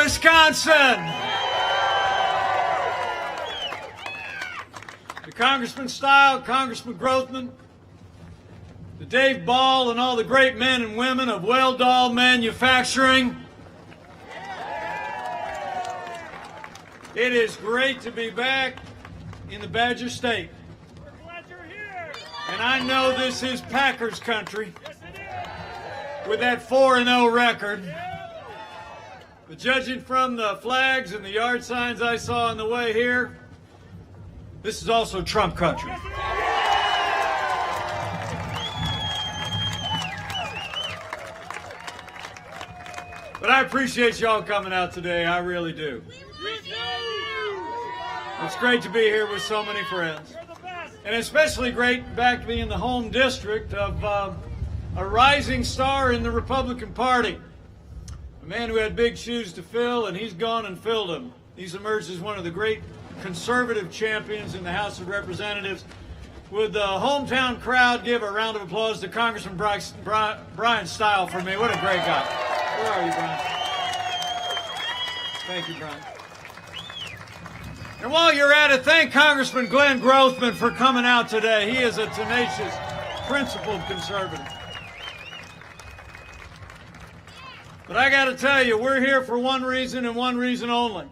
Wisconsin. To Congressman Style, Congressman Grothman, to Dave Ball, and all the great men and women of Well-Doll Manufacturing, it is great to be back in the Badger State. We're glad you're here. And I know this is Packers country with that 4-0 record. But judging from the flags and the yard signs I saw on the way here, this is also Trump country. But I appreciate y'all coming out today. I really do. It's great to be here with so many friends. And especially great back to be in the home district of a rising star in the Republican Party. A man who had big shoes to fill, and he's gone and filled them. He's emerged as one of the great conservative champions in the House of Representatives. Would the hometown crowd give a round of applause to Congressman Brian Style for me? What a great guy. Where are you, Brian? Thank you, Brian. And while you're at it, thank Congressman Glenn Grothman for coming out today. He is a tenacious, principled conservative. But I got to tell you, we're here for one reason and one reason only.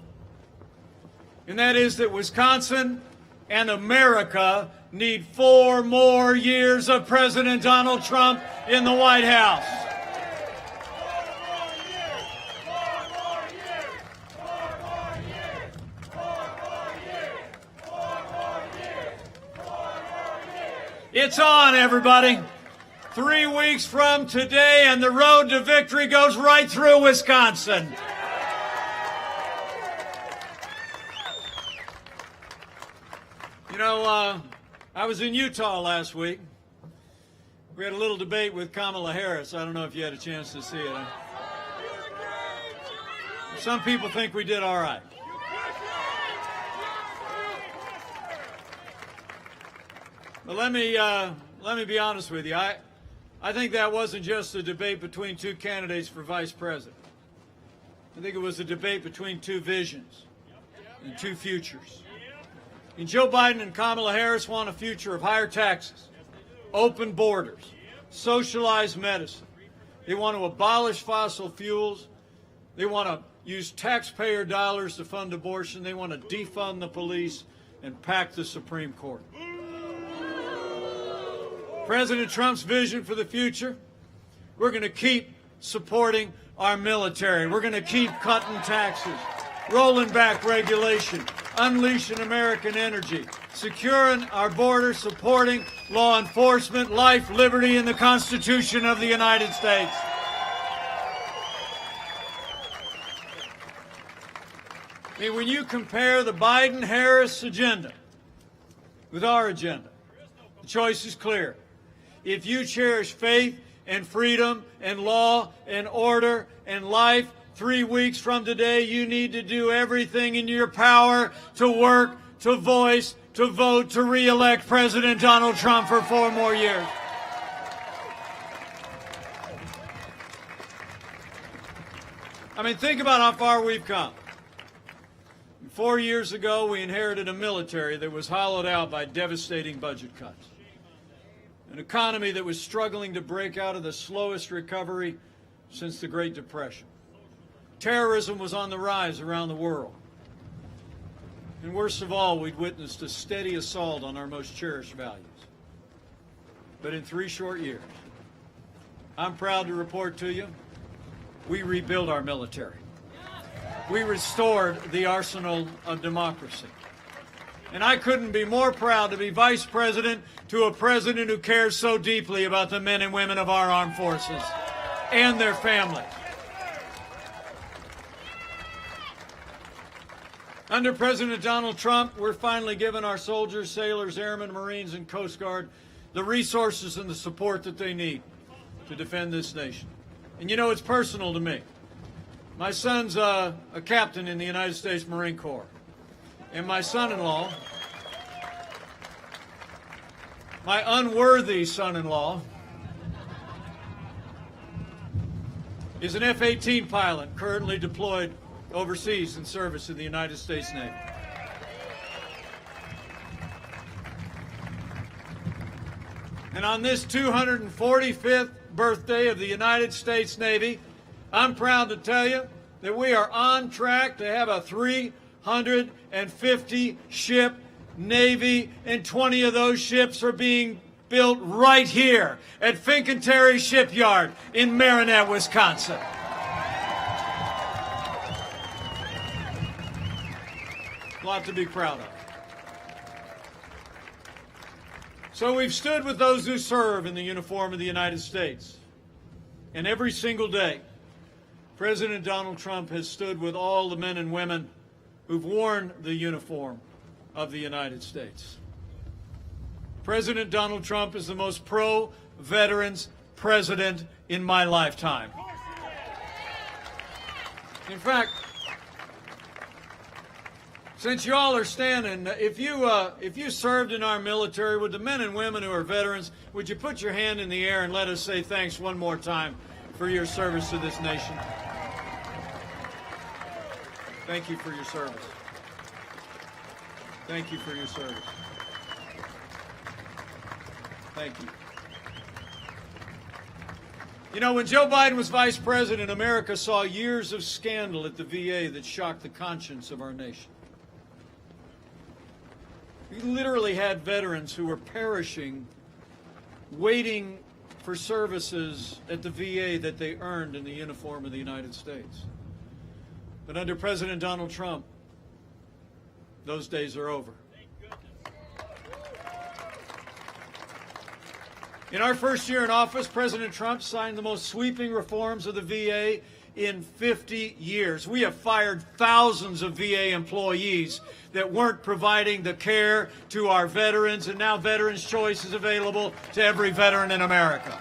And that is that Wisconsin and America need 4 more years of President Donald Trump in the White House. It's on, everybody. 3 weeks from today, and the road to victory goes right through Wisconsin. You know, I was in Utah last week. We had a little debate with Kamala Harris. I don't know if you had a chance to see it. Some people think we did all right. But let me be honest with you. I think that wasn't just a debate between 2 candidates for vice president. I think it was a debate between 2 visions and 2 futures. And Joe Biden and Kamala Harris want a future of higher taxes, open borders, socialized medicine. They want to abolish fossil fuels. They want to use taxpayer dollars to fund abortion. They want to defund the police and pack the Supreme Court. President Trump's vision for the future, we're going to keep supporting our military. We're going to keep cutting taxes, rolling back regulation, unleashing American energy, securing our border, supporting law enforcement, life, liberty, and the Constitution of the United States. I mean, when you compare the Biden-Harris agenda with our agenda, the choice is clear. If you cherish faith and freedom and law and order and life, 3 weeks from today, you need to do everything in your power to work, to voice, to vote, to re-elect President Donald Trump for 4 more years. I mean, think about how far we've come. 4 years ago, we inherited a military that was hollowed out by devastating budget cuts. An economy that was struggling to break out of the slowest recovery since the Great Depression. Terrorism was on the rise around the world. And worst of all, we'd witnessed a steady assault on our most cherished values. But in 3 short years, I'm proud to report to you, we rebuilt our military. We restored the arsenal of democracy. And I couldn't be more proud to be vice president to a president who cares so deeply about the men and women of our armed forces and their families. Under President Donald Trump, we're finally giving our soldiers, sailors, airmen, Marines, and Coast Guard the resources and the support that they need to defend this nation. And you know, it's personal to me. My son's a captain in the United States Marine Corps. And my son-in-law, my unworthy son-in-law, is an F-18 pilot currently deployed overseas in service in the United States Navy. And on this 245th birthday of the United States Navy, I'm proud to tell you that we are on track to have a 350 ship Navy, and 20 of those ships are being built right here at Fincantieri Shipyard in Marinette, Wisconsin. A lot to be proud of. So we've stood with those who serve in the uniform of the United States. And every single day, President Donald Trump has stood with all the men and women who've worn the uniform of the United States. President Donald Trump is the most pro-veterans president in my lifetime. In fact, since you all are standing, if you served in our military, would the men and women who are veterans, would you put your hand in the air and let us say thanks one more time for your service to this nation? Thank you for your service. Thank you for your service. Thank you. You know, when Joe Biden was vice president, America saw years of scandal at the VA that shocked the conscience of our nation. We literally had veterans who were perishing, waiting for services at the VA that they earned in the uniform of the United States. But under President Donald Trump, those days are over. In our first year in office, President Trump signed the most sweeping reforms of the VA in 50 years. We have fired thousands of VA employees that weren't providing the care to our veterans, and now Veterans Choice is available to every veteran in America.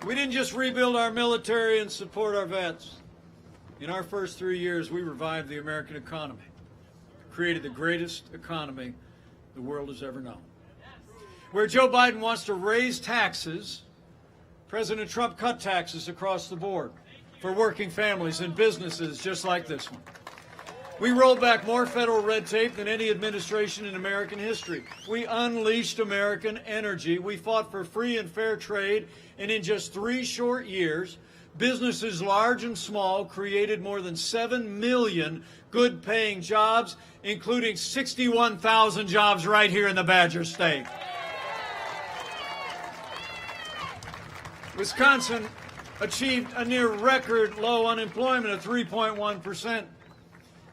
We didn't just rebuild our military and support our vets. In our first 3 years, we revived the American economy, created the greatest economy the world has ever known. Where Joe Biden wants to raise taxes, President Trump cut taxes across the board for working families and businesses just like this one. We rolled back more federal red tape than any administration in American history. We unleashed American energy. We fought for free and fair trade, and in just 3 short years, businesses large and small created more than 7 million good-paying jobs, including 61,000 jobs right here in the Badger State. Wisconsin achieved a near record low unemployment of 3.1%.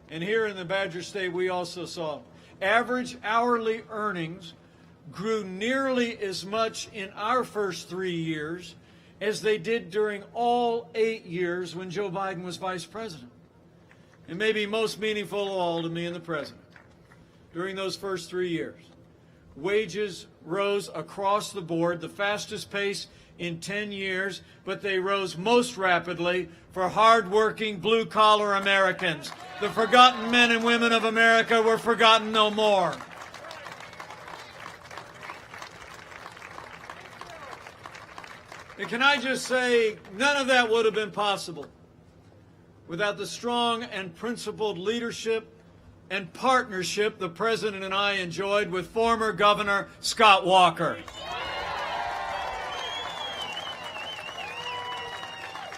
And here in the Badger State, we also saw average hourly earnings grew nearly as much in our first 3 years as they did during all 8 years when Joe Biden was vice president. And maybe most meaningful of all to me and the president, during those first 3 years, wages rose across the board, the fastest pace in 10 years, but they rose most rapidly for hard-working, blue-collar Americans. The forgotten men and women of America were forgotten no more. And can I just say, none of that would have been possible without the strong and principled leadership and partnership the President and I enjoyed with former Governor Scott Walker.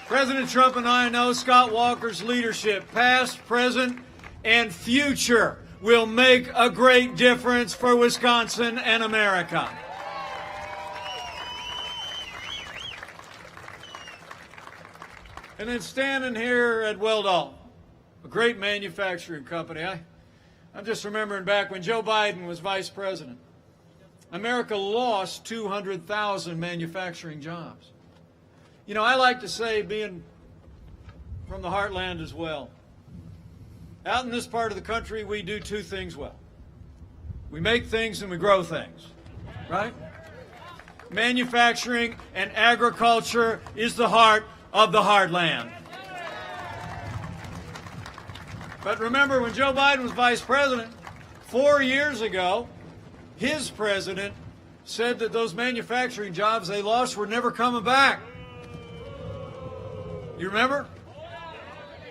President Trump and I know Scott Walker's leadership, past, present, and future, will make a great difference for Wisconsin and America. And then standing here at Weldall, a great manufacturing company, I'm just remembering back when Joe Biden was vice president, America lost 200,000 manufacturing jobs. You know, I like to say, being from the heartland as well, out in this part of the country, we do 2 things well. We make things and we grow things, right? Manufacturing and agriculture is the heart of the heartland. But remember, when Joe Biden was vice president, 4 years ago, his president said that those manufacturing jobs they lost were never coming back. You remember?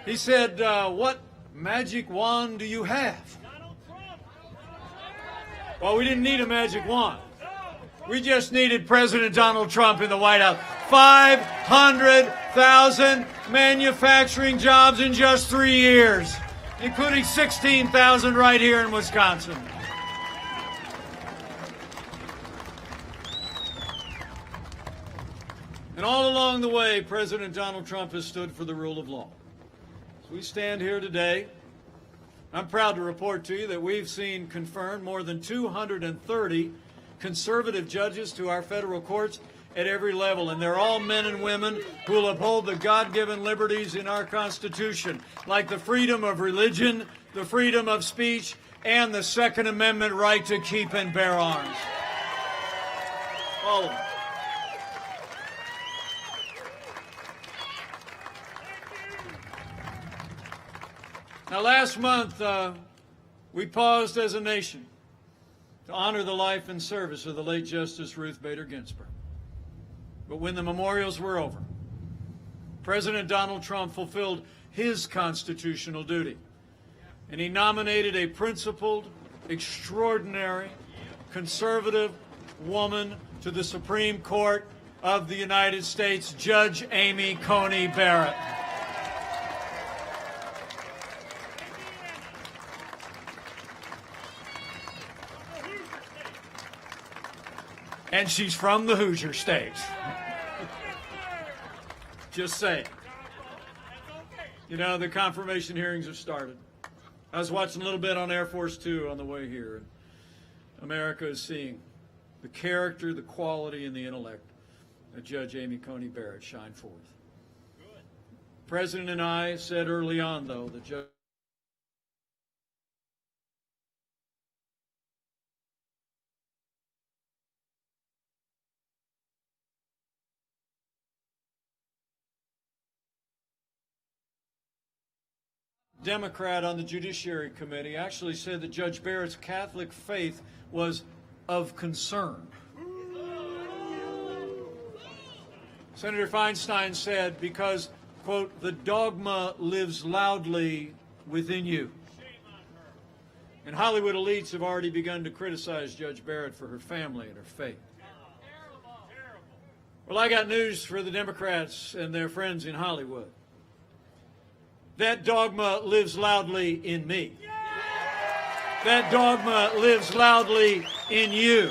He said, what magic wand do you have? Well, we didn't need a magic wand. We just needed President Donald Trump in the White House. 500,000 manufacturing jobs in just 3 years, including 16,000 right here in Wisconsin. And all along the way, President Donald Trump has stood for the rule of law. As we stand here today, I'm proud to report to you that we've seen confirmed more than 230 conservative judges to our federal courts at every level, and they're all men and women who will uphold the God-given liberties in our Constitution, like the freedom of religion, the freedom of speech, and the Second Amendment right to keep and bear arms. All of them. Now, last month, we paused as a nation to honor the life and service of the late Justice Ruth Bader Ginsburg. But when the memorials were over, President Donald Trump fulfilled his constitutional duty, and he nominated a principled, extraordinary, conservative woman to the Supreme Court of the United States, Judge Amy Coney Barrett. And she's from the Hoosier States. Just saying. You know, the confirmation hearings have started. I was watching a little bit on Air Force Two on the way here. And America is seeing the character, the quality, and the intellect of Judge Amy Coney Barrett shine forth. The President and I said early on, though, that Judge Democrat on the Judiciary Committee actually said that Judge Barrett's Catholic faith was of concern. Senator Feinstein said, because, quote, the dogma lives loudly within you. And Hollywood elites have already begun to criticize Judge Barrett for her family and her faith. Well, I got news for the Democrats and their friends in Hollywood. That dogma lives loudly in me. That dogma lives loudly in you.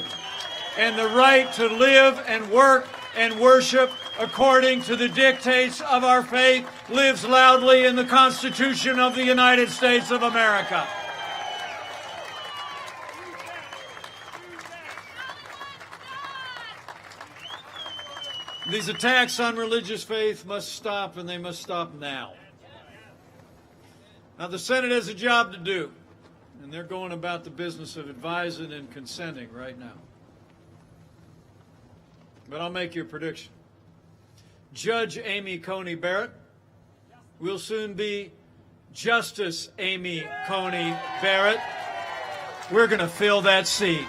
And the right to live and work and worship according to the dictates of our faith lives loudly in the Constitution of the United States of America. These attacks on religious faith must stop, and they must stop now. Now, the Senate has a job to do, and they're going about the business of advising and consenting right now. But I'll make you a prediction. Judge Amy Coney Barrett will soon be Justice Amy Coney Barrett. We're going to fill that seat.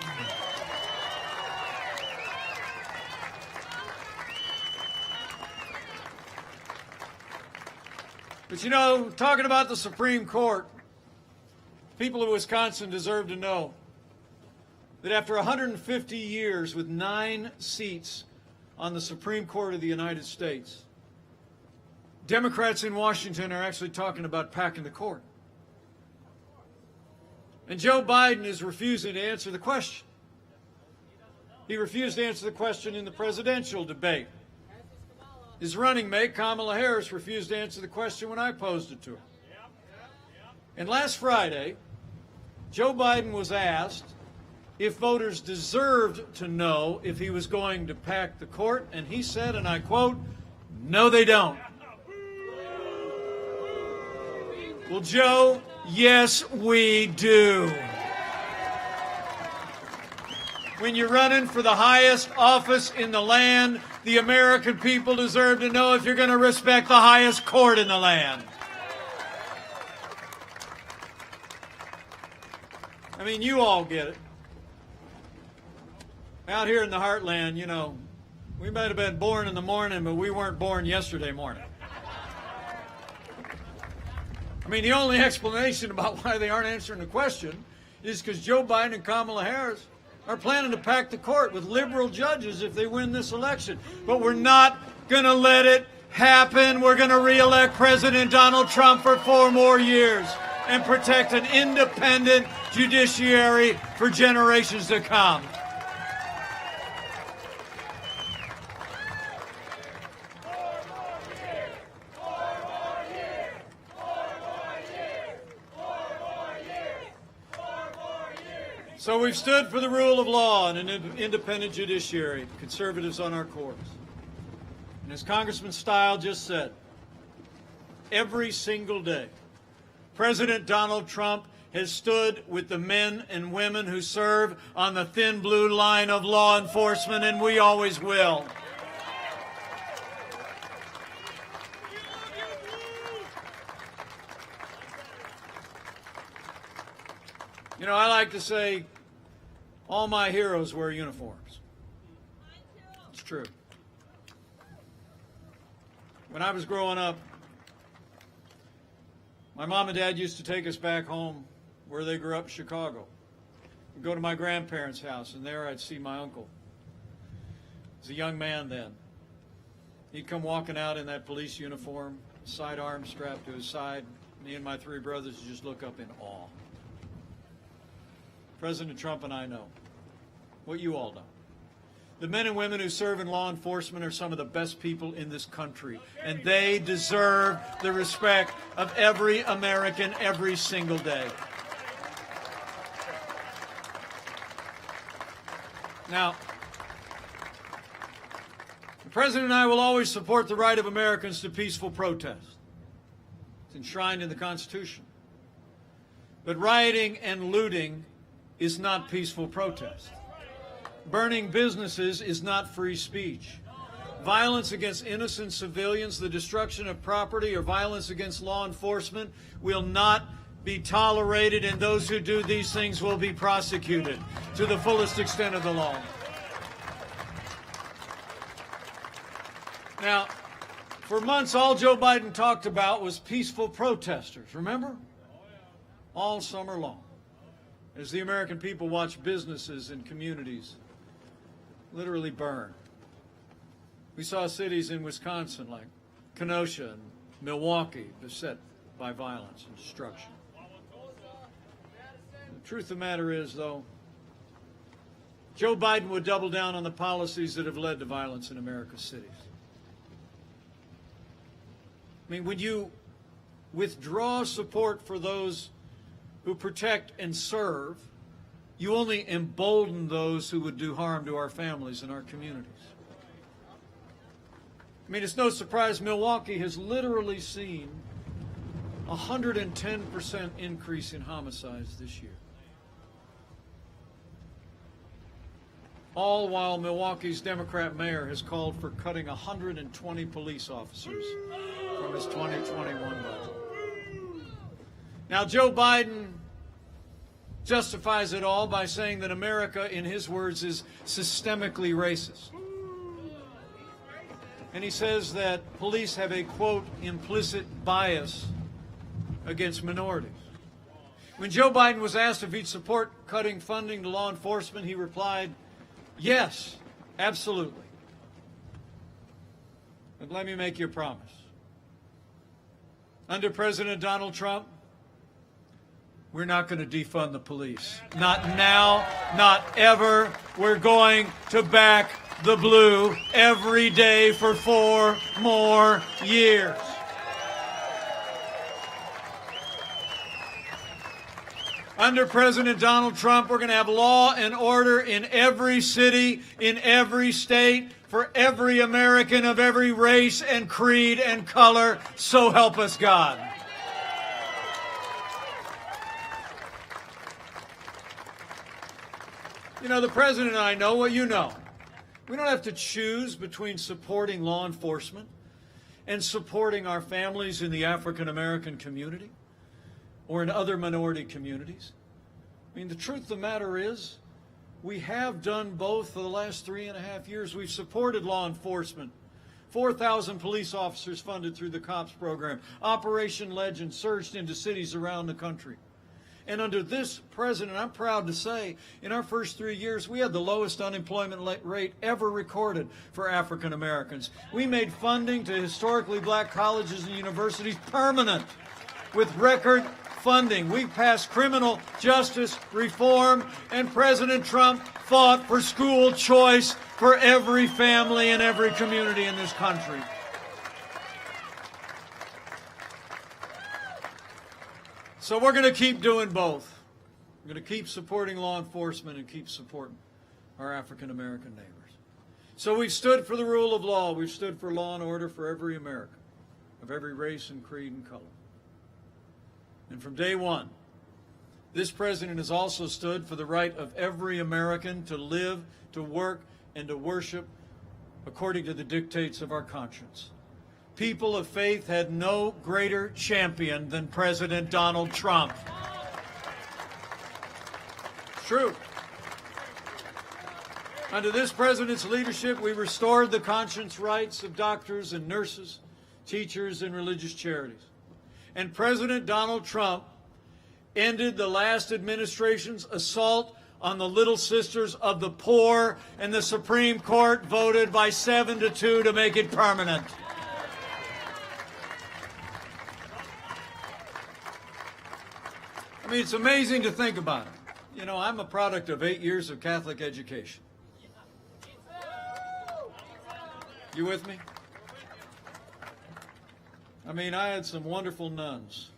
But you know, talking about the Supreme Court, people of Wisconsin deserve to know that after 150 years with 9 seats on the Supreme Court of the United States, Democrats in Washington are actually talking about packing the court. And Joe Biden is refusing to answer the question. He refused to answer the question in the presidential debate. His running mate, Kamala Harris, refused to answer the question when I posed it to her. And last Friday, Joe Biden was asked if voters deserved to know if he was going to pack the court, and he said, and I quote, "No, they don't." Well, Joe, yes, we do. When you're running for the highest office in the land, the American people deserve to know if you're going to respect the highest court in the land. I mean, you all get it. Out here in the heartland, you know, we might have been born in the morning, but we weren't born yesterday morning. I mean, the only explanation about why they aren't answering the question is because Joe Biden and Kamala Harris are planning to pack the court with liberal judges if they win this election. But we're not going to let it happen. We're going to re-elect President Donald Trump for 4 more years and protect an independent judiciary for generations to come. So we've stood for the rule of law and an independent judiciary, conservatives on our courts. And as Congressman Stile just said, every single day, President Donald Trump has stood with the men and women who serve on the thin blue line of law enforcement, and we always will. You know, I like to say, all my heroes wear uniforms. It's true. When I was growing up, my mom and dad used to take us back home where they grew up in Chicago. We'd go to my grandparents' house, and there I'd see my uncle. He was a young man then. He'd come walking out in that police uniform, sidearm strapped to his side. Me and my 3 brothers would just look up in awe. President Trump and I know what you all know. The men and women who serve in law enforcement are some of the best people in this country, and they deserve the respect of every American every single day. Now, the President and I will always support the right of Americans to peaceful protest. It's enshrined in the Constitution. But rioting and looting is not peaceful protest. Burning businesses is not free speech. Violence against innocent civilians, the destruction of property, or violence against law enforcement will not be tolerated, and those who do these things will be prosecuted to the fullest extent of the law. Now, for months, all Joe Biden talked about was peaceful protesters, remember? All summer long, as the American people watch businesses and communities literally burn. We saw cities in Wisconsin like Kenosha and Milwaukee beset by violence and destruction. The truth of the matter is, though, Joe Biden would double down on the policies that have led to violence in America's cities. I mean, when you withdraw support for those who protect and serve, you only embolden those who would do harm to our families and our communities. I mean, it's no surprise Milwaukee has literally seen a 110% increase in homicides this year. All while Milwaukee's Democrat mayor has called for cutting 120 police officers from his 2021 budget. Now, Joe Biden justifies it all by saying that America, in his words, is systemically racist. And he says that police have a, quote, implicit bias against minorities. When Joe Biden was asked if he'd support cutting funding to law enforcement, he replied, yes, absolutely. But let me make you a promise. Under President Donald Trump, we're not going to defund the police. Not now, not ever. We're going to back the blue every day for 4 more years. Under President Donald Trump, we're going to have law and order in every city, in every state, for every American of every race and creed and color. So help us God. You know, the President and I know what you know. We don't have to choose between supporting law enforcement and supporting our families in the African American community or in other minority communities. I mean, the truth of the matter is, We have done both for the last 3.5 years. We've supported law enforcement. 4,000 police officers funded through the COPS program. Operation Legend surged into cities around the country. And under this president, I'm proud to say, in our first 3 years, we had the lowest unemployment rate ever recorded for African Americans. We made funding to historically black colleges and universities permanent with record funding. We passed criminal justice reform, and President Trump fought for school choice for every family and every community in this country. So we're going to keep doing both. We're going to keep supporting law enforcement and keep supporting our African American neighbors. So we've stood for the rule of law. We've stood for law and order for every American, of every race and creed and color. And from day one, this president has also stood for the right of every American to live, to work, and to worship according to the dictates of our conscience. People of faith had no greater champion than President Donald Trump. It's true. Under this president's leadership, we restored the conscience rights of doctors and nurses, teachers, and religious charities. And President Donald Trump ended the last administration's assault on the little sisters of the poor, and the Supreme Court voted by 7-2 to make it permanent. I mean, it's amazing to think about it. You know, I'm a product of 8 years of Catholic education. You with me? I mean, I had some wonderful nuns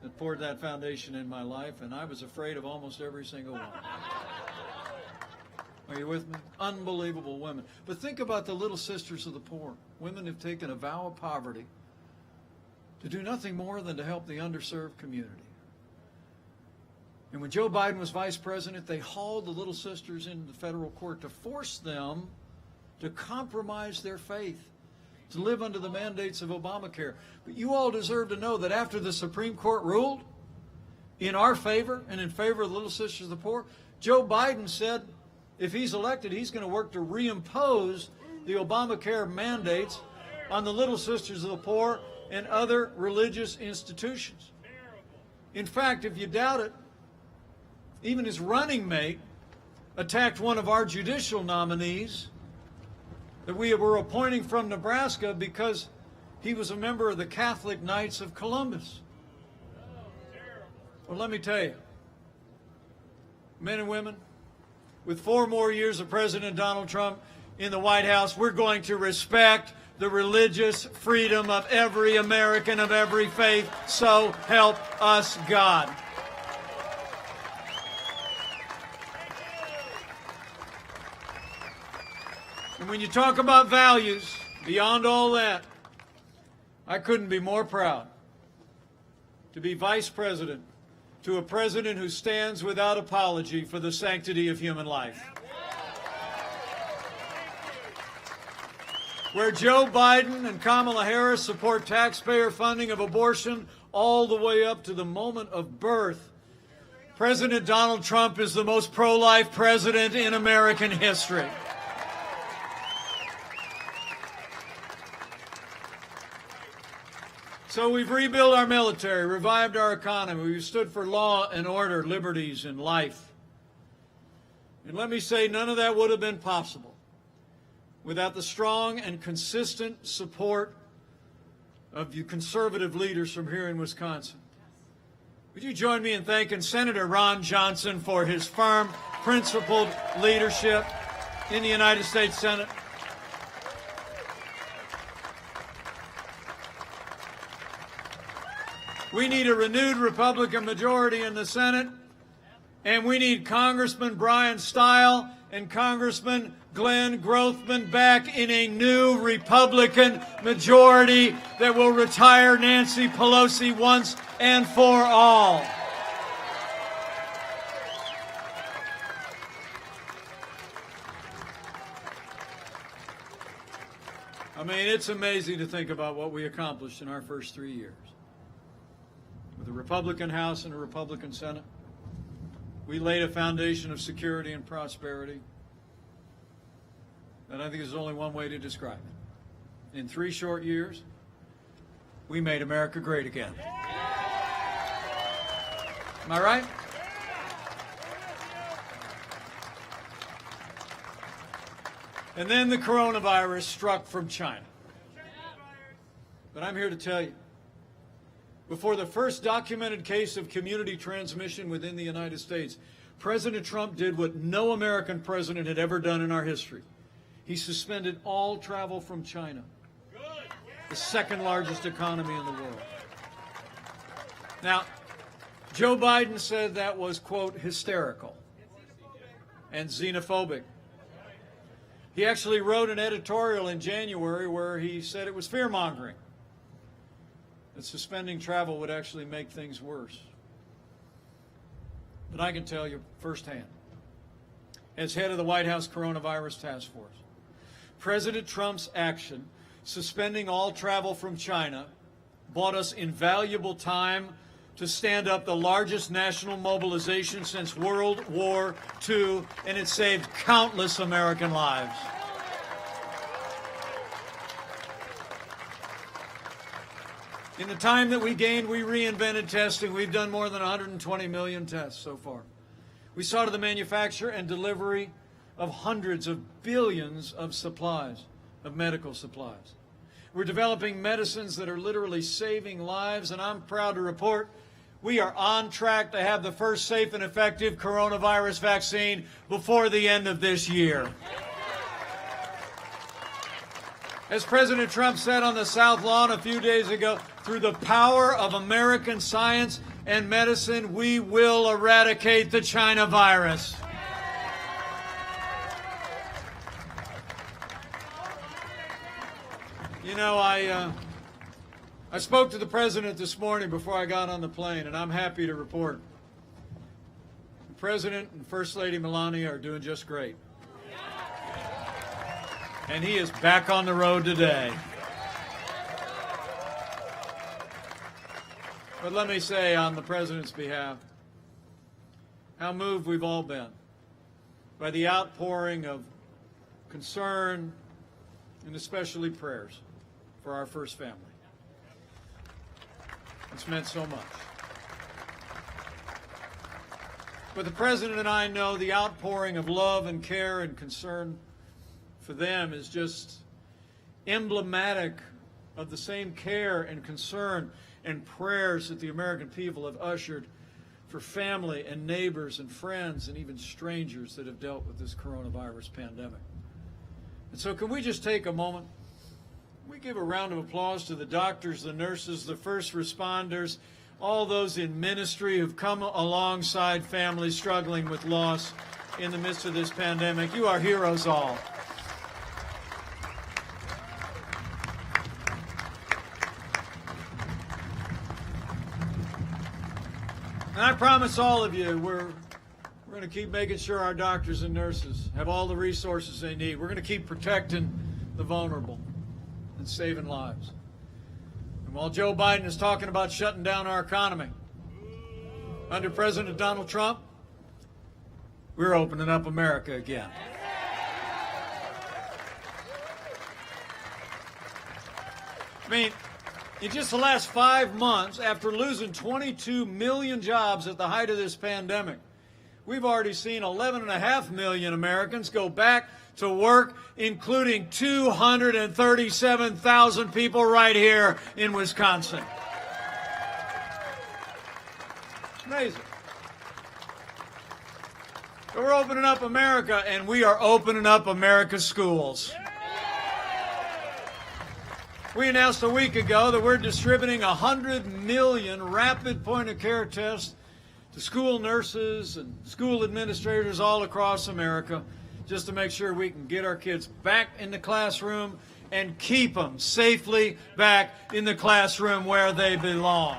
that poured that foundation in my life, and I was afraid of almost every single one. Are you with me? Unbelievable women. But think about the little sisters of the poor. Women have taken a vow of poverty to do nothing more than to help the underserved community. And when Joe Biden was vice president, they hauled the little sisters into the federal court to force them to compromise their faith, to live under the mandates of Obamacare. But you all deserve to know that after the Supreme Court ruled in our favor and in favor of the little sisters of the poor, Joe Biden said if he's elected, he's going to work to reimpose the Obamacare mandates on the little sisters of the poor and other religious institutions. In fact, if you doubt it, even his running mate attacked one of our judicial nominees that we were appointing from Nebraska because he was a member of the Catholic Knights of Columbus. Well, let me tell you, men and women, with 4 more years of President Donald Trump in the White House, we're going to respect the religious freedom of every American of every faith. So help us God. And when you talk about values, beyond all that, I couldn't be more proud to be vice president to a president who stands without apology for the sanctity of human life. Where Joe Biden and Kamala Harris support taxpayer funding of abortion all the way up to the moment of birth, President Donald Trump is the most pro-life president in American history. So we've rebuilt our military, revived our economy. We've stood for law and order, liberties, and life. And let me say, none of that would have been possible without the strong and consistent support of you conservative leaders from here in Wisconsin. Would you join me in thanking Senator Ron Johnson for his firm, principled leadership in the United States Senate? We need a renewed Republican majority in the Senate, and we need Congressman Brian Stile and Congressman Glenn Grothman back in a new Republican majority that will retire Nancy Pelosi once and for all. I mean, it's amazing to think about what we accomplished in our first 3 years. With a Republican House and a Republican Senate, We laid a foundation of security and prosperity. And I think there's only one way to describe it. In 3 short years, we made America great again. Am I right? And then the coronavirus struck from China. But I'm here to tell you, before the first documented case of community transmission within the United States, President Trump did what no American president had ever done in our history. He suspended all travel from China, the second largest economy in the world. Now, Joe Biden said that was, quote, hysterical and xenophobic. He actually wrote an editorial in January where he said it was fear-mongering, that suspending travel would actually make things worse. But I can tell you firsthand, as head of the White House Coronavirus Task Force, President Trump's action, suspending all travel from China, bought us invaluable time to stand up the largest national mobilization since World War II, and it saved countless American lives. In the time that we gained, we reinvented testing. We've done more than 120 million tests so far. We saw to the manufacture and delivery of hundreds of billions of supplies, of medical supplies. We're developing medicines that are literally saving lives, and I'm proud to report we are on track to have the first safe and effective coronavirus vaccine before the end of this year. As President Trump said on the South Lawn a few days ago, through the power of American science and medicine, we will eradicate the China virus. You know, I spoke to the President this morning before I got on the plane, and I'm happy to report the President and First Lady Melania are doing just great. And he is back on the road today. But let me say on the President's behalf how moved we've all been by the outpouring of concern and especially prayers for our first family. It's meant so much. But the President and I know the outpouring of love and care and concern for them is just emblematic of the same care and concern and prayers that the American people have ushered for family and neighbors and friends and even strangers that have dealt with this coronavirus pandemic. And so can we just take a moment? We give a round of applause to the doctors, the nurses, the first responders, all those in ministry who've come alongside families struggling with loss in the midst of this pandemic. You are heroes all. And I promise all of you, we're going to keep making sure our doctors and nurses have all the resources they need. We're going to keep protecting the vulnerable and saving lives. And while Joe Biden is talking about shutting down our economy, under President Donald Trump, we're opening up America again. I mean, in just the last 5 months, after losing 22 million jobs at the height of this pandemic, we've already seen 11.5 million Americans go back to work, including 237,000 people right here in Wisconsin. Amazing. So we're opening up America, and we are opening up America's schools. We announced a week ago that we're distributing 100 million rapid point-of-care tests to school nurses and school administrators all across America, just to make sure we can get our kids back in the classroom and keep them safely back in the classroom where they belong.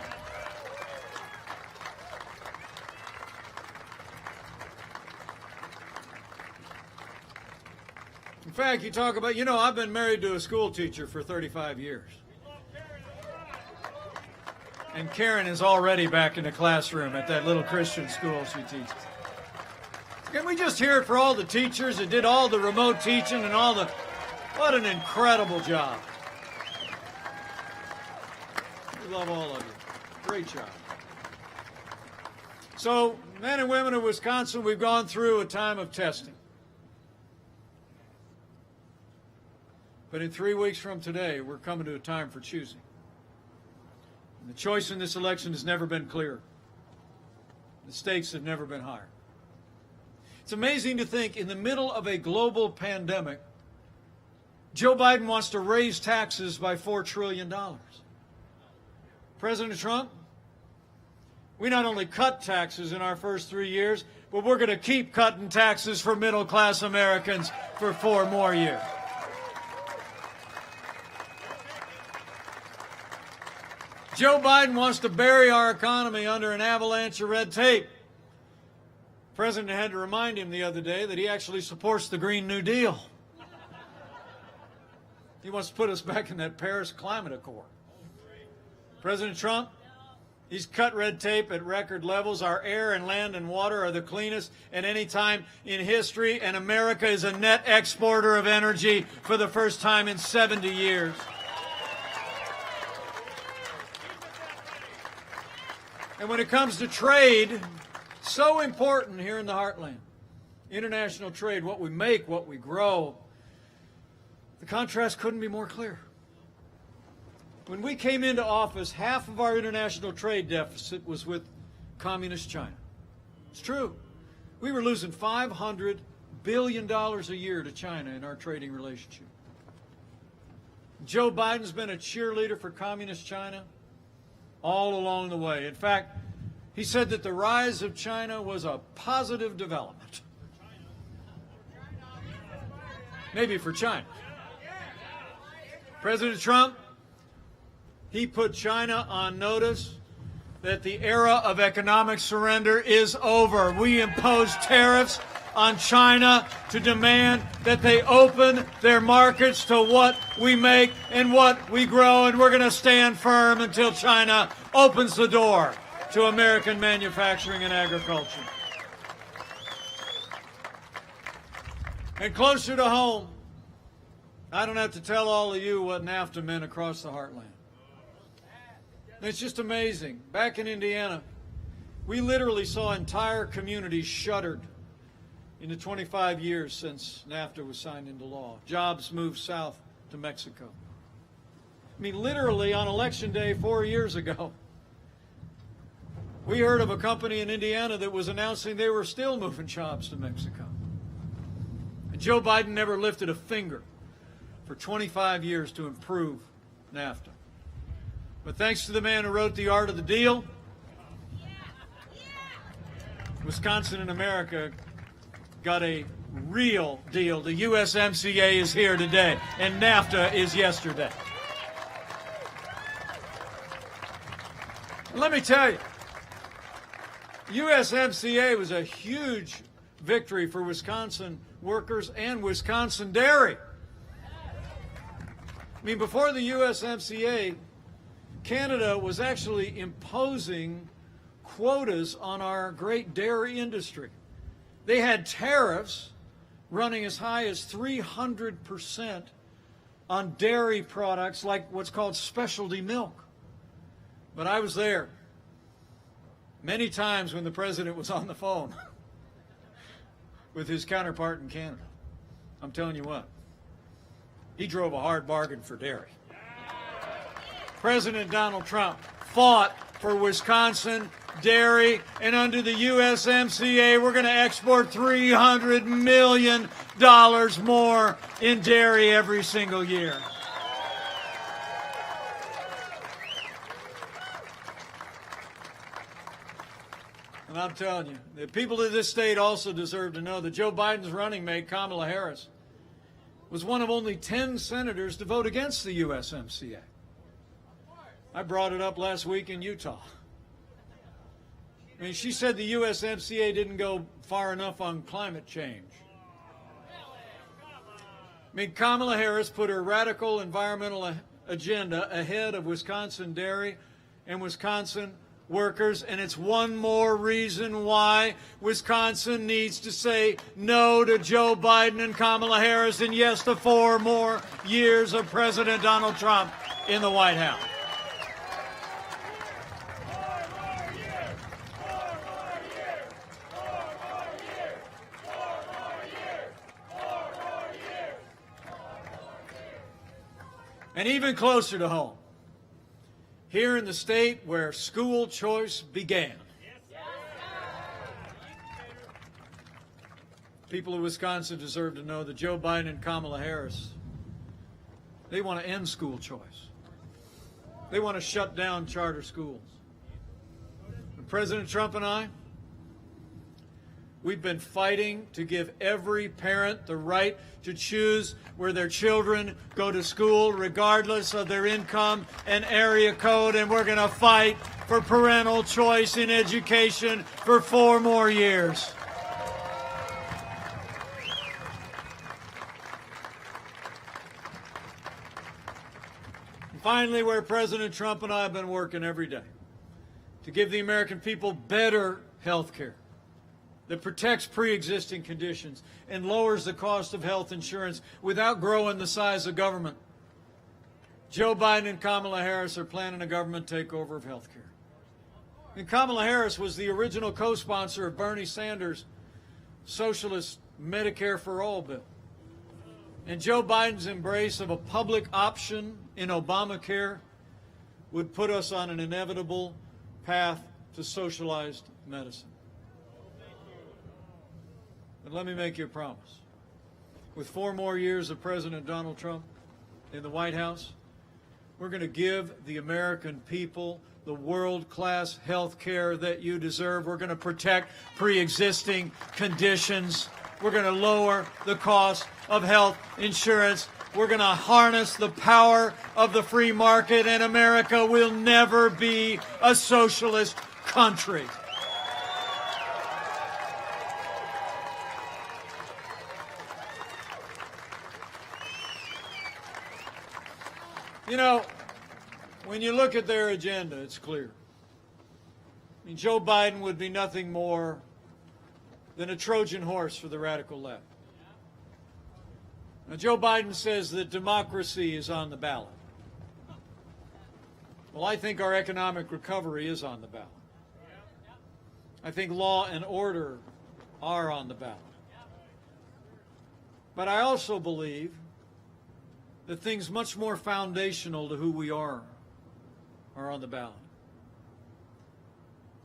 In fact, you talk about, I've been married to a school teacher for 35 years. And Karen is already back in the classroom at that little Christian school she teaches. Can we just hear it for all the teachers that did all the remote teaching and all the... What an incredible job. We love all of you. Great job. So, men and women of Wisconsin, we've gone through a time of testing. But in 3 weeks from today, we're coming to a time for choosing. And the choice in this election has never been clearer. The stakes have never been higher. It's amazing to think in the middle of a global pandemic, Joe Biden wants to raise taxes by $4 trillion. President Trump, we not only cut taxes in our first 3 years, but we're going to keep cutting taxes for middle-class Americans for 4 more years. Joe Biden wants to bury our economy under an avalanche of red tape. The President had to remind him the other day that he actually supports the Green New Deal. He wants to put us back in that Paris Climate Accord. President Trump, he's cut red tape at record levels. Our air and land and water are the cleanest at any time in history, and America is a net exporter of energy for the first time in 70 years. And when it comes to trade, so important here in the heartland. International trade, what we make, what we grow. The contrast couldn't be more clear. When we came into office, half of our international trade deficit was with communist China. It's true. We were losing $500 billion a year to China in our trading relationship. Joe Biden's been a cheerleader for communist China all along the way. In fact, he said that the rise of China was a positive development. Maybe for China. President Trump, he put China on notice that the era of economic surrender is over. We imposed tariffs on China to demand that they open their markets to what we make and what we grow, and we're going to stand firm until China opens the door to American manufacturing and agriculture. And closer to home, I don't have to tell all of you what NAFTA meant across the heartland. It's just amazing. Back in Indiana, we literally saw entire communities shuttered in the 25 years since NAFTA was signed into law. Jobs moved south to Mexico. I mean, literally on Election Day 4 years ago, we heard of a company in Indiana that was announcing they were still moving jobs to Mexico. And Joe Biden never lifted a finger for 25 years to improve NAFTA. But thanks to the man who wrote The Art of the Deal, Wisconsin and America got a real deal. The USMCA is here today, and NAFTA is yesterday. Let me tell you, USMCA was a huge victory for Wisconsin workers and Wisconsin dairy. I mean, before the USMCA, Canada was actually imposing quotas on our great dairy industry. They had tariffs running as high as 300% on dairy products like what's called specialty milk. But I was there many times when the president was on the phone with his counterpart in Canada. I'm telling you what, he drove a hard bargain for dairy. President Donald Trump fought for Wisconsin dairy, and under the USMCA, we're going to export $300 million more in dairy every single year. And I'm telling you, the people of this state also deserve to know that Joe Biden's running mate, Kamala Harris, was one of only 10 senators to vote against the USMCA. I brought it up last week in Utah. I mean, she said the USMCA didn't go far enough on climate change. I mean, Kamala Harris put her radical environmental agenda ahead of Wisconsin dairy, and Wisconsin workers, and it's one more reason why Wisconsin needs to say no to Joe Biden and Kamala Harris and yes to 4 more years of President Donald Trump in the White House. And even closer to home, here in the state where school choice began, people of Wisconsin deserve to know that Joe Biden and Kamala Harris, they want to end school choice. They want to shut down charter schools. And President Trump and I, we've been fighting to give every parent the right to choose where their children go to school, regardless of their income and area code, and we're going to fight for parental choice in education for 4 more years. And finally, where President Trump and I have been working every day to give the American people better health care that protects pre-existing conditions and lowers the cost of health insurance without growing the size of government. Joe Biden and Kamala Harris are planning a government takeover of health care. And Kamala Harris was the original co-sponsor of Bernie Sanders' socialist Medicare for All bill. And Joe Biden's embrace of a public option in Obamacare would put us on an inevitable path to socialized medicine. But let me make you a promise. With 4 more years of President Donald Trump in the White House, we're going to give the American people the world-class health care that you deserve. We're going to protect pre-existing conditions. We're going to lower the cost of health insurance. We're going to harness the power of the free market, and America will never be a socialist country. You know, when you look at their agenda, it's clear. I mean, Joe Biden would be nothing more than a Trojan horse for the radical left. Now, Joe Biden says that democracy is on the ballot. Well, I think our economic recovery is on the ballot. I think law and order are on the ballot. But I also believe that things much more foundational to who we are on the ballot.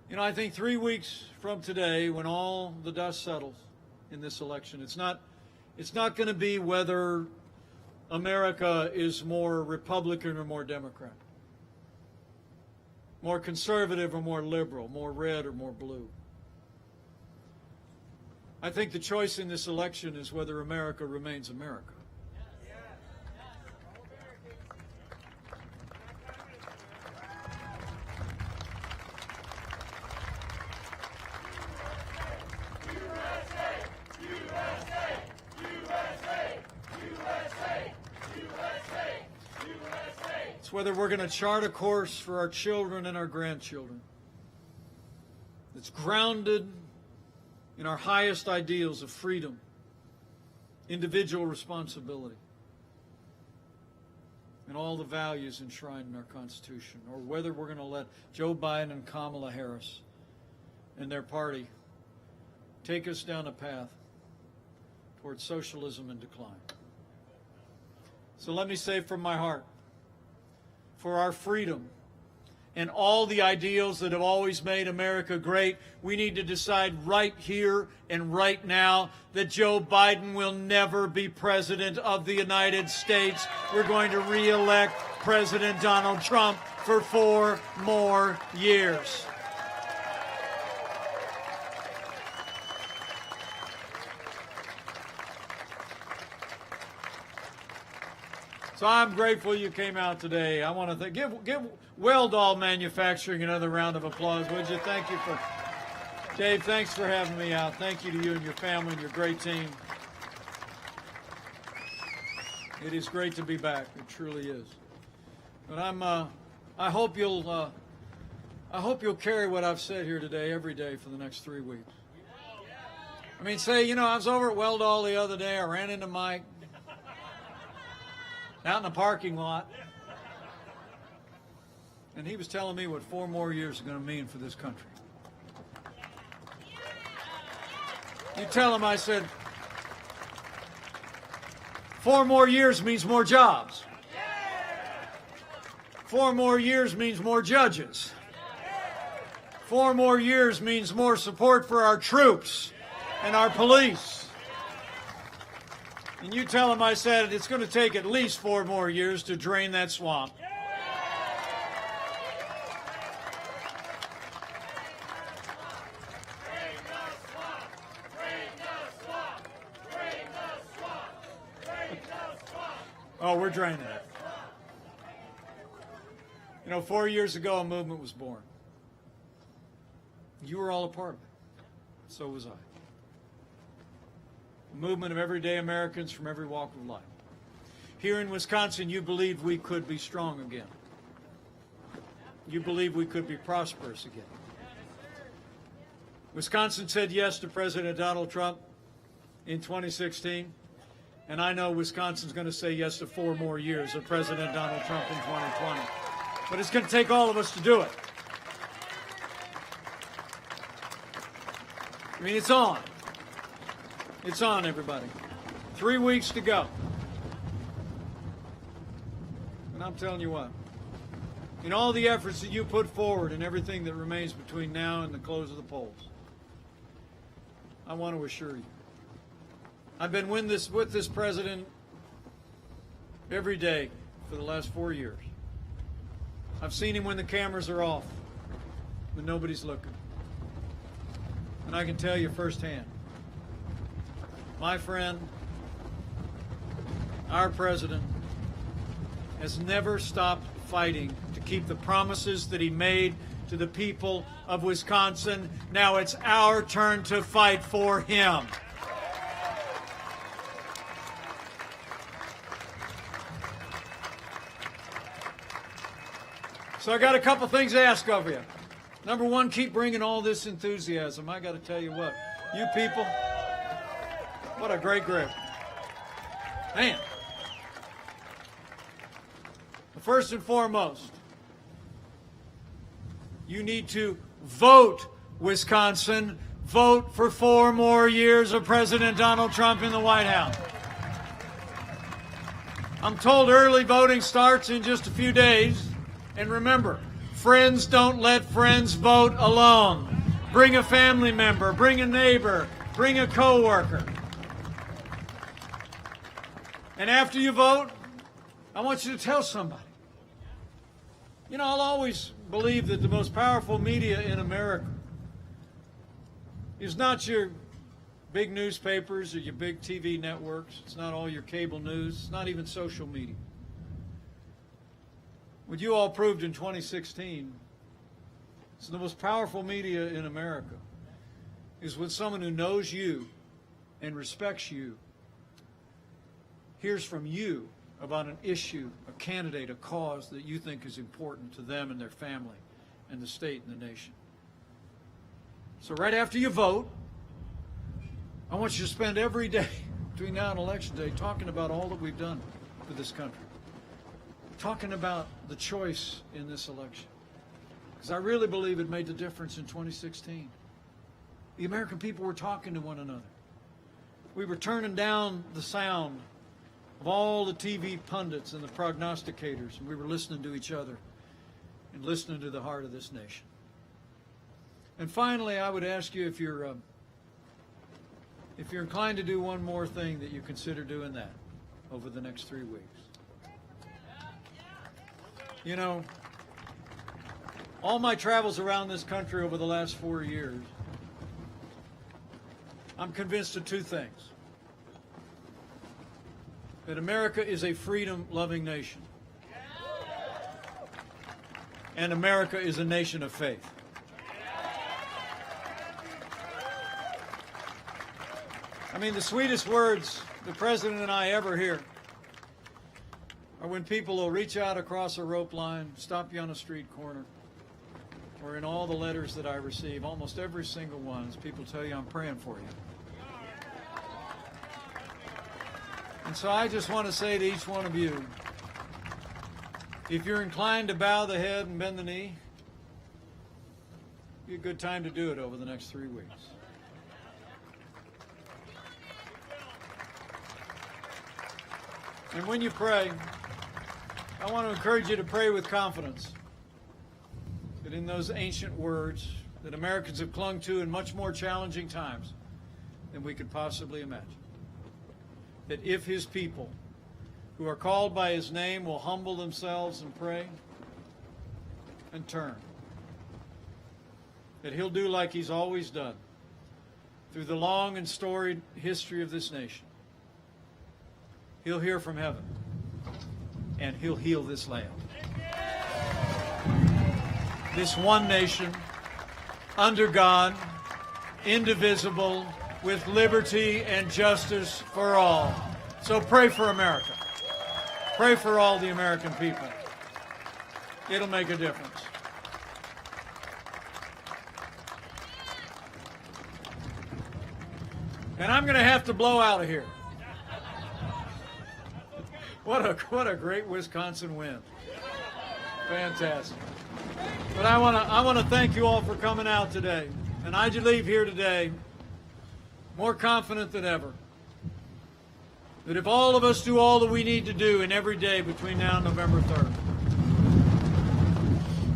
You know, I think 3 weeks from today, when all the dust settles in this election, it's not going to be whether America is more Republican or more Democrat, more conservative or more liberal, more red or more blue. I think the choice in this election is whether America remains America. It's whether we're going to chart a course for our children and our grandchildren that's grounded in our highest ideals of freedom, individual responsibility, and all the values enshrined in our Constitution, or whether we're going to let Joe Biden and Kamala Harris and their party take us down a path towards socialism and decline. So let me say from my heart, for our freedom and all the ideals that have always made America great, we need to decide right here and right now that Joe Biden will never be president of the United States. We're going to re-elect President Donald Trump for 4 more years. So I'm grateful you came out today. I want to give Weldall Manufacturing another round of applause, would you? Thank you for, Dave, thanks for having me out. Thank you to you and your family and your great team. It is great to be back. It truly is. But I hope you'll I hope you'll carry what I've said here today every day for the next 3 weeks. I mean, say, I was over at Weldall the other day. I ran into Mike out in the parking lot. And he was telling me what 4 more years are going to mean for this country. You tell him, I said, 4 more years means more jobs. 4 more years means more judges. 4 more years means more support for our troops and our police. And you tell him, I said, it's going to take at least 4 more years to drain that swamp. Oh, we're draining it. 4 years ago, a movement was born. You were all a part of it. So was I. A movement of everyday Americans from every walk of life. Here in Wisconsin, you believed we could be strong again. You believed we could be prosperous again. Wisconsin said yes to President Donald Trump in 2016. And I know Wisconsin's going to say yes to 4 more years of President Donald Trump in 2020. But it's going to take all of us to do it. I mean, it's on. It's on, everybody. 3 weeks to go. And I'm telling you what, in all the efforts that you put forward and everything that remains between now and the close of the polls, I want to assure you, I've been with this president every day for the last 4 years. I've seen him when the cameras are off, when nobody's looking. And I can tell you firsthand, my friend, our president, has never stopped fighting to keep the promises that he made to the people of Wisconsin. Now it's our turn to fight for him. So I got a couple things to ask of you. Number one, keep bringing all this enthusiasm. I got to tell you what, you people, what a great group. Man. First and foremost, you need to vote, Wisconsin. Vote for 4 more years of President Donald Trump in the White House. I'm told early voting starts in just a few days. And remember, friends don't let friends vote alone. Bring a family member, bring a neighbor, bring a coworker. And after you vote, I want you to tell somebody. I'll always believe that the most powerful media in America is not your big newspapers or your big TV networks. It's not all your cable news. It's not even social media. What you all proved in 2016 is the most powerful media in America is when someone who knows you and respects you hears from you about an issue, a candidate, a cause that you think is important to them and their family and the state and the nation. So right after you vote, I want you to spend every day between now and Election Day talking about all that we've done for this country. Talking about the choice in this election. Because I really believe it made the difference in 2016. The American people were talking to one another. We were turning down the sound of all the TV pundits and the prognosticators, and we were listening to each other and listening to the heart of this nation. And finally, I would ask you if you're inclined to do one more thing, that you consider doing that over the next 3 weeks. All my travels around this country over the last 4 years, I'm convinced of 2 things. That America is a freedom-loving nation. And America is a nation of faith. I mean, the sweetest words the President and I ever hear are when people will reach out across a rope line, stop you on a street corner, or in all the letters that I receive, almost every single one, is people tell you I'm praying for you. And so I just want to say to each one of you, if you're inclined to bow the head and bend the knee, it'd be a good time to do it over the next 3 weeks. And when you pray, I want to encourage you to pray with confidence that in those ancient words that Americans have clung to in much more challenging times than we could possibly imagine, that if his people who are called by his name will humble themselves and pray and turn, that he'll do like he's always done through the long and storied history of this nation. He'll hear from heaven, and he'll heal this land. This one nation, under God, indivisible, with liberty and justice for all. So pray for America. Pray for all the American people. It'll make a difference. And I'm going to have to blow out of here. What a great Wisconsin win. Fantastic. But I want to thank you all for coming out today. And I leave here today more confident than ever that if all of us do all that we need to do in every day between now and November 3rd,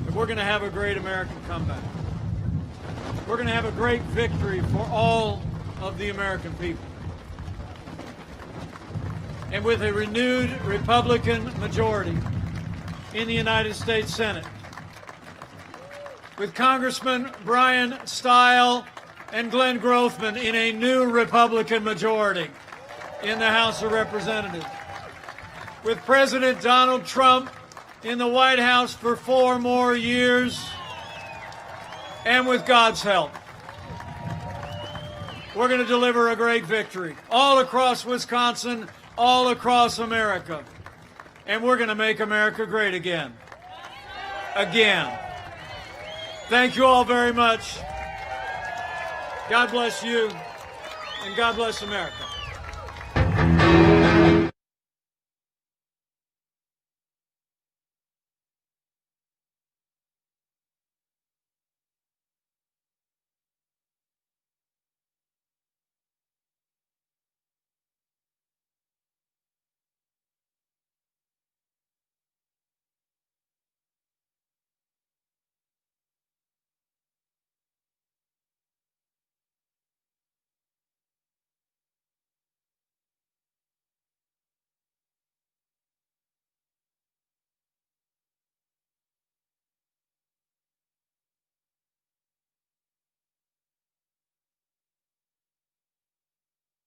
that we're going to have a great American comeback. We're going to have a great victory for all of the American people. And with a renewed Republican majority in the United States Senate, with Congressman Brian Stile and Glenn Grothman in a new Republican majority in the House of Representatives, with President Donald Trump in the White House for 4 more years, and with God's help, we're going to deliver a great victory all across Wisconsin, all across America. And we're going to make America great again. Again. Thank you all very much. God bless you, and God bless America.